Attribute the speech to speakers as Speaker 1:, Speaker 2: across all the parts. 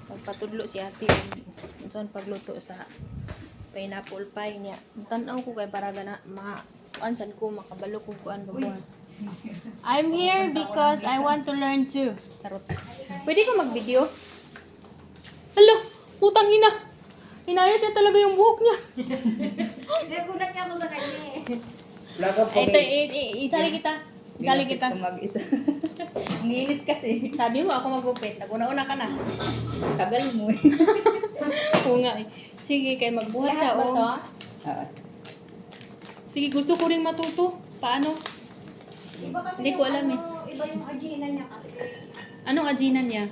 Speaker 1: Magpatudlo si ate yung pagluto sa pineapple pie niya. Tanaw ko kay para gana ansan ko makabalo ko kuan babuhan. I'm here because I want to learn too. Charot. Pwede ko mag-video? Hala, putang ina. Hinayos niya talaga yung buhok niya.
Speaker 2: Nagulat niya ako sa kanya eh.
Speaker 1: Ito, isali kita. Isali kita.
Speaker 3: Mag-isa. Ang init kasi.
Speaker 1: Sabi mo ako magupit. Naguna-una ka na.
Speaker 3: Tagal mo eh.
Speaker 1: Oo nga eh. Sige, kay magbuhat siya.
Speaker 2: Lahat ba to?
Speaker 3: Oo.
Speaker 1: Sige, gusto ko ring matuto. Paano?
Speaker 2: Iba kasi
Speaker 1: Hindi ko
Speaker 2: yung
Speaker 1: alam eh.
Speaker 2: Iba yung agina niya kasi.
Speaker 1: Anong ajinan niya?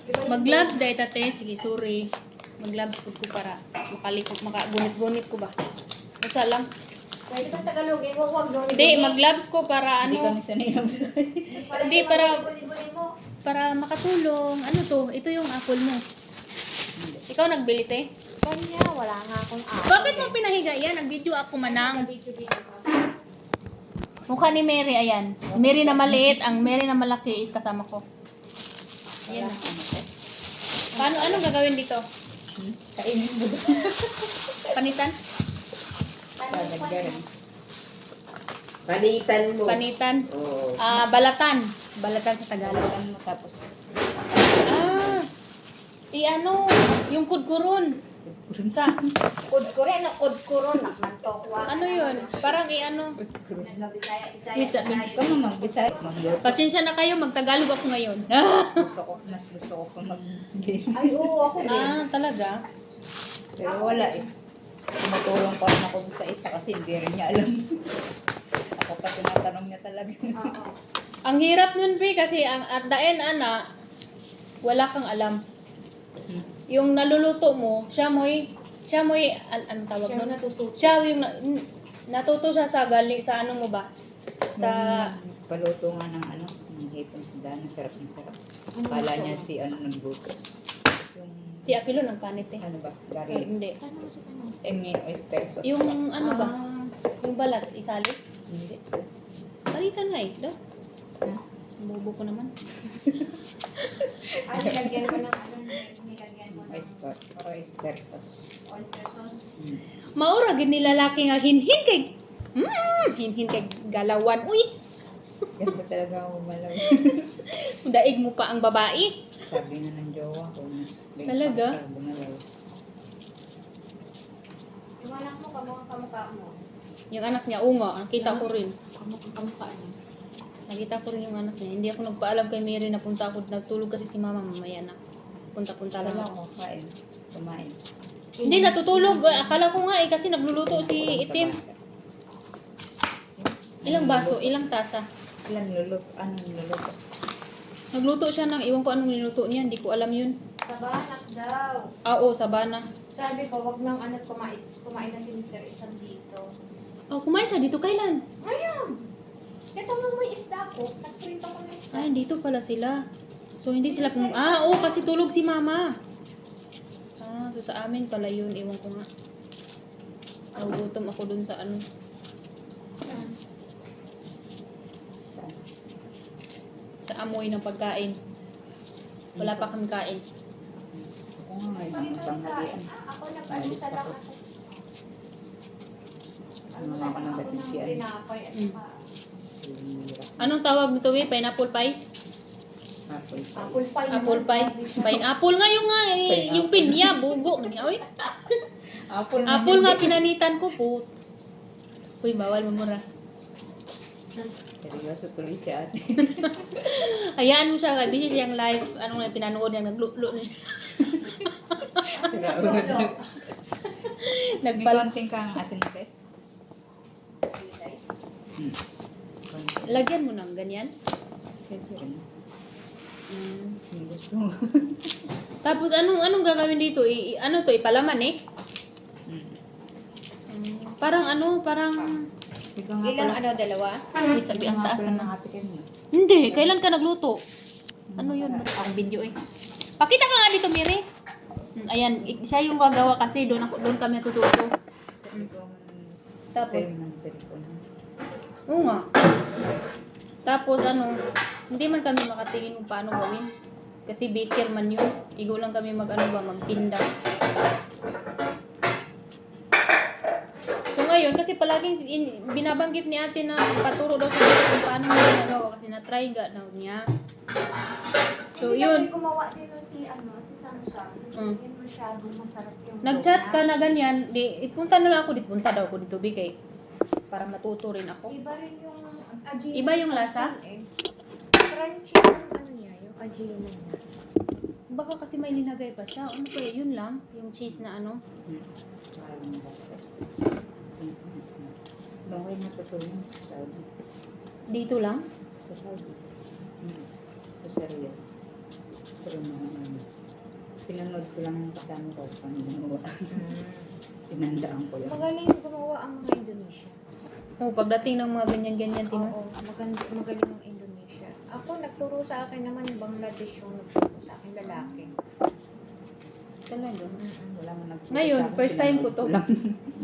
Speaker 2: Iba yung
Speaker 1: Mag-gloves dahil tate. Sige, sorry. Mag-gloves ko para makalikot, makagunit-gunit ko ba? Basta lang.
Speaker 2: Pwede ka sa galugin mo, huwag doon.
Speaker 1: Hindi, mag-gloves ko para
Speaker 3: Hindi kami
Speaker 1: ano,
Speaker 3: sanay ng
Speaker 1: Hindi, para makatulong. Ano to? Ito yung apple mo. Ikaw nagbili, te?
Speaker 2: Kanya, wala nga akong apple.
Speaker 1: Bakit mo pinahiga yan? Nag-video ako manang. Mukha ni Mary, ayan. Mary na maliit, ang Mary na malaki is kasama ko. Ayan na. Paano, anong gagawin dito?
Speaker 3: Kainin mo doon.
Speaker 1: Panitan?
Speaker 3: Padagdagan. Palitan mo.
Speaker 1: Panitan?
Speaker 3: Oo.
Speaker 1: Balatan. Balatan sa Tagalog.
Speaker 3: Palitan mo tapos.
Speaker 1: Ano, yung kudkuron. Sa,
Speaker 2: Kudkuron, kudkuron, nagtokwa.
Speaker 1: ano yun? Parang ano. Wait,
Speaker 3: Ikaw mo mag-Bisaya. Magluto.
Speaker 1: Pasensya na kayo, magtagalog ako ngayon.
Speaker 3: Mas gusto ko pa mag-game.
Speaker 2: Ay, oo, ako din.
Speaker 1: Talaga?
Speaker 3: Pero wala eh. Tumutulong pa rin ako sa isa kasi hindi rin niya alam. Ako pa tinatanong niya talaga.
Speaker 2: Oo.
Speaker 1: Ang hirap nun, Bi, kasi at the end, wala kang alam. Yung naluluto mo, siya mo'y, ano tawag
Speaker 2: Siya
Speaker 1: nun?
Speaker 2: natututo.
Speaker 1: Siya yung, natuto siya sa galing, sa ano mo ba? Sa,
Speaker 3: Paluto nga ng ano, ng hipon sa dana, sarap ng sarap. Kala niya si ano nagluto. Yung,
Speaker 1: si Apilo ng panit eh.
Speaker 3: ano ba,
Speaker 1: Pero
Speaker 3: garlic.
Speaker 1: hindi.
Speaker 2: Ano mo sa kanya?
Speaker 3: Oyster sauce.
Speaker 1: Yung ano ba?
Speaker 2: Ah.
Speaker 1: Yung balat, isali?
Speaker 3: Hindi.
Speaker 1: Palitan nga eh, daw.
Speaker 3: Ha?
Speaker 1: Bobo ko naman.
Speaker 2: Ay, nilagyan mo ng ano, nilagyan mo ng
Speaker 3: Oyster sauce.
Speaker 2: oyster sauce.
Speaker 3: Hmm.
Speaker 1: Maura, gid ni lalaki nga hinhin kay, hinhin kay galawan. Uy,
Speaker 3: Ganda talaga ako malaw.
Speaker 1: daig mo pa ang babae.
Speaker 3: Sabi nga ng jowa ko, mas
Speaker 1: Talaga?
Speaker 3: bumalaw.
Speaker 2: Yung anak mo, kamukha mo.
Speaker 1: Yung anak niya, unga, nakita ko rin.
Speaker 2: Kamukha niya.
Speaker 1: Nakita ko rin yung anak niya. Hindi ako nagpaalam kay Mary na punta ako. Nagtulog kasi si mama mamaya na. Punta-punta lang
Speaker 3: Wala
Speaker 1: ako.
Speaker 3: ako kain. Kumain.
Speaker 1: Hindi, natutulog. Akala ko nga eh, kasi nagluluto si Itim. Ilang baso, ilang tasa.
Speaker 3: Ilang luluto? Anong luluto?
Speaker 1: Nagluto siya ng, iwan ko anong niluto niya. Hindi ko alam yun.
Speaker 2: Sa banak daw.
Speaker 1: Oo, Sabana.
Speaker 2: Sabi ko, wag nang ano, kumain na si Mr. Isang dito.
Speaker 1: Oh, kumain siya dito. Kailan?
Speaker 2: Ngayon! Ito mo may isda ko. Nag-print ako ng isda.
Speaker 1: Ay, dito pala sila. So, hindi sila oo, kasi tulog si mama. So sa amin pala yun. Iwan ko nga. Nagugutom ako dun sa ano.
Speaker 2: Yan.
Speaker 3: Saan?
Speaker 1: Sa amoy ng pagkain. Wala pa kami kain.
Speaker 3: Ako nga ngayon, ang tanghalian.
Speaker 2: Ako
Speaker 3: Alis
Speaker 2: nag-alisa lang
Speaker 3: ako.
Speaker 2: ako.
Speaker 3: Ano nga ako ng
Speaker 2: Ako
Speaker 3: batisyan?
Speaker 2: ng tinapay at saka
Speaker 1: Anong tawag nito, eh? Pineapple pie?
Speaker 3: Apple pie.
Speaker 2: apple pie.
Speaker 1: Apple pie? Pineapple nga yung nga eh.
Speaker 3: Pineapple.
Speaker 1: Yung pinya, bugo. Oy. Apple nga pinanitan ko po. Uy, bawal mamura.
Speaker 3: Seryoso tuloy si ate.
Speaker 1: Hayaan mo siya, kay busy siyang live. Anong nga pinanood niya, naglulo niya.
Speaker 3: May
Speaker 1: Nagpal...
Speaker 3: konting kang asin te. Hmm. Konting.
Speaker 1: Lagyan mo ng ganyan.
Speaker 3: Pwede rin.
Speaker 1: Mm.
Speaker 3: Yung gusto mo.
Speaker 1: Tapos anong gagawin dito? Ano to, ipalaman eh?
Speaker 3: Hmm.
Speaker 1: Parang
Speaker 3: Ikaw nga
Speaker 2: Ilang
Speaker 3: pala.
Speaker 2: ano, dalawa?
Speaker 1: wait, sabi ang taas
Speaker 3: ng
Speaker 1: na.
Speaker 3: ate kanya.
Speaker 1: Hindi, kailan ka nagluto? Ano yun? Ang video eh. Pakita ka nga dito, Miri. Ayan, siya yung gagawa kasi doon kami tututo. Tapos?
Speaker 3: Sa'yo ng cellphone.
Speaker 1: Oo nga. Tapos hindi man kami makatingin kung paano gawin. Kasi baker man yun. Igo lang kami magtinda. So ngayon, kasi palaging binabanggit ni ate na paturo daw sa kung paano niya ginagawa kasi na-try daw niya. So
Speaker 2: Hindi
Speaker 1: yun.
Speaker 2: kasi gumawa din nun si Samsung. Hindi masyadong masarap yung
Speaker 1: Nag-chat
Speaker 2: dough
Speaker 1: ka
Speaker 2: niya.
Speaker 1: na ganyan, punta na lang ako dito, punta daw ako dito, Bikay. Para matuto rin ako.
Speaker 2: Iba rin yung Agina
Speaker 1: Iba yung
Speaker 2: ni
Speaker 1: lasa?
Speaker 2: Samsung eh. Crunchy yung niya, yung Agina niya.
Speaker 1: Baka kasi may linagay pa siya. Ano kaya, yun lang, yung cheese na ano.
Speaker 3: Bangay na tutulong sa Saudi.
Speaker 1: Dito lang.
Speaker 3: Sa Saudi. Sa Riyadh. Pero mga pinanood ko lang yung kasama ko paano gumawa. Pinandaan ko lang.
Speaker 2: Magaling gumawa ang mga Indonesia.
Speaker 1: Oh, pagdating ng mga ganyan-ganyan, Tino.
Speaker 2: Oo, magaling ang Indonesia. Ako, nagturo sa akin naman yung Bangladesh yung nagturo sa akin, lalaki.
Speaker 1: Talaga.
Speaker 3: Wala man nagsulat
Speaker 1: Ngayon,
Speaker 3: sa akin,
Speaker 1: first time ko
Speaker 3: pinanood
Speaker 1: to.
Speaker 3: lang.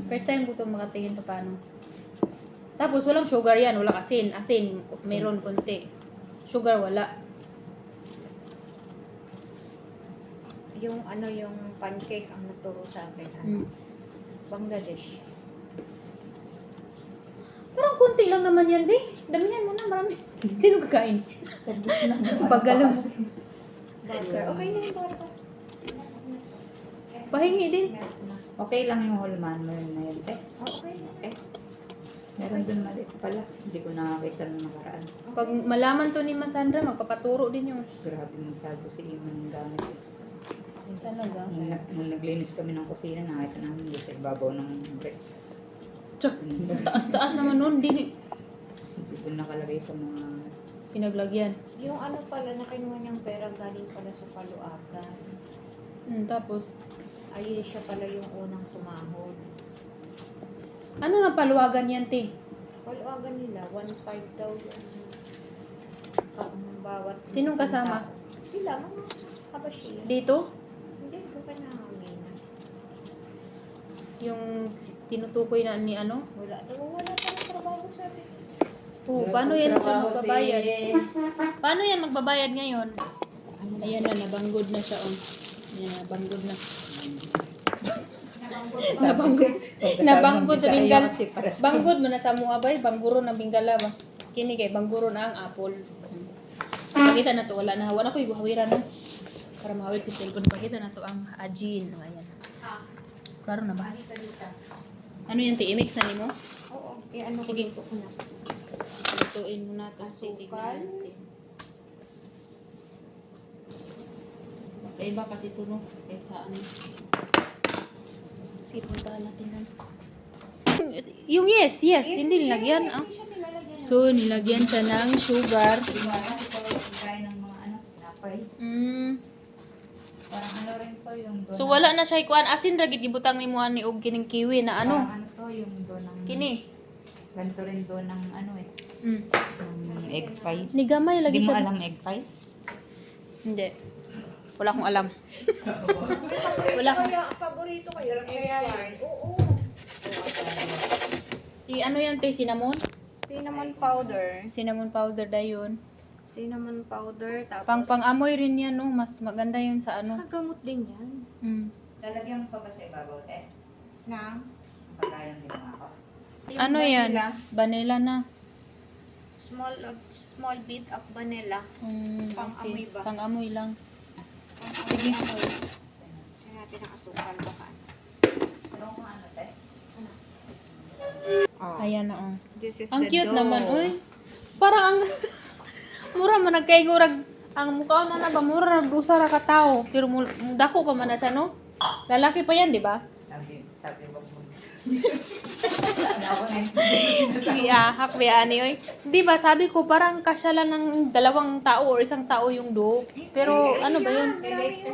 Speaker 1: First time ko to makatingin pa paano. Tapos, walang sugar yan. Walang asin. Asin, meron konti. Sugar, wala.
Speaker 2: Yung yung pancake ang nagturo sa akin,
Speaker 1: Mm.
Speaker 2: Bangladesh.
Speaker 1: Parang konti lang naman yan, Be. Damihan mo na, marami. Sino kakain?
Speaker 3: Sabot lang.
Speaker 1: Paggalang mo.
Speaker 2: Butter. Okay na yung butter.
Speaker 1: Pahingi din.
Speaker 2: Melt na.
Speaker 3: Okay lang yung Holman mo yun na yun.
Speaker 2: Okay na.
Speaker 3: Meron dun maliit pala. Hindi ko nakakita nung nakaraan.
Speaker 1: Pag malaman to ni Masandra, magpapaturo din yung
Speaker 3: Grabe magtago si Iman ng gamit.
Speaker 1: talaga.
Speaker 3: Nung naglinis kami ng kusina, nakita namin yung sa ibabaw ng brick.
Speaker 1: Tsa, taas-taas naman nun. Di
Speaker 3: Dito nakalagay sa mga...
Speaker 1: pinaglagyan.
Speaker 2: Yung pala na kinuha niyang pera galing pala sa Paluagan.
Speaker 1: Tapos,
Speaker 2: Ayun siya pala yung unang sumahod.
Speaker 1: ano na paluwagan yan, te?
Speaker 2: Paluagan nila, 1.5 daw yung bawat
Speaker 1: Sinong
Speaker 2: isang
Speaker 1: kasama?
Speaker 2: tao. Sila, mga kabashiyan.
Speaker 1: Dito?
Speaker 2: Hindi, ko pa namin.
Speaker 1: Yung tinutukoy na ni ano?
Speaker 2: Wala pa ng trabaho sabi.
Speaker 1: Oh, paano yan
Speaker 3: Trabaho
Speaker 1: magbabayad?
Speaker 3: si-
Speaker 1: Paano yan magbabayad ngayon? Ayan na, nabanggod na siya, oh. Ayan, nabanggod na. Nabanggod. Nabanggod sa Bengal. Banggod mo na sa mga bay, bangguro ng Bingala ba? Kini kay bangguro na ang apple. So, pakita na to, wala ko iguhawiran na. Para mahawid ko sa cellphone, pakita na to ang Ajin. Ayan. Klaro na ba? Ano yan, ti-mix na nimo?
Speaker 2: Oo,
Speaker 1: Sige.
Speaker 2: ko na.
Speaker 1: Lutuin mo na to.
Speaker 2: Asukal.
Speaker 1: Tignan natin. Magkaiba kasi ito, no? Kaysa ano. Sige, puntahan natin yan. Yung yes, hindi nilagyan. Ah.
Speaker 2: Hindi siya nilalagyan.
Speaker 1: So, nilagyan siya ng sugar.
Speaker 3: Kaya ng mga napay. Parang ano rin to yung doon.
Speaker 1: So, wala na siya ikuan. Asin, ragit ibutang ni Muhan ni Og kining kiwi na ano.
Speaker 3: Parang ano to yung doon ng...
Speaker 1: Kini.
Speaker 3: Ganito rin doon ng ano eh.
Speaker 1: Mm.
Speaker 3: Ng egg pie.
Speaker 1: Ni gamay lagi
Speaker 3: Hindi mo
Speaker 1: siya.
Speaker 3: alam egg pie?
Speaker 1: Hindi. Wala akong alam. Wala akong...
Speaker 2: Kaya ang paborito ko yung egg pie. Oo.
Speaker 1: Ano yan, te? Cinnamon?
Speaker 2: Cinnamon powder.
Speaker 1: Cinnamon powder dayon.
Speaker 2: Cinnamon powder. Tapos,
Speaker 1: Pang-amoy rin yan, no? Mas maganda yun sa ano.
Speaker 2: nakagamot din yan.
Speaker 1: Mm.
Speaker 3: Lalagyan pa ba sa ibabaw, te?
Speaker 2: Na?
Speaker 3: Pagkayan din ako.
Speaker 2: Yung
Speaker 1: Ano yan?
Speaker 2: vanilla,
Speaker 1: Vanilla na.
Speaker 2: Small bit of vanilla. Pang-amoy ba?
Speaker 1: Pang-amoy lang.
Speaker 2: Sige. Kaya natin ang asukal baka.
Speaker 3: Ano kung ano, te?
Speaker 2: Oh.
Speaker 1: Ayan na, oh.
Speaker 2: This is
Speaker 1: Ang
Speaker 2: the
Speaker 1: cute
Speaker 2: dough.
Speaker 1: naman, oy. Parang ang... mura man nagkaigurag. Ang mukha man na ba, mura nagdusa ra ka tao. Pero dako pa man na siya, no? Lalaki pa yan, di ba?
Speaker 3: Sabi mo mo. Ako na
Speaker 1: Iahak, ani, oy. Di ba, sabi ko, parang kasya lang ng dalawang tao or isang tao yung dough. Pero, ano ba yun?
Speaker 2: Marami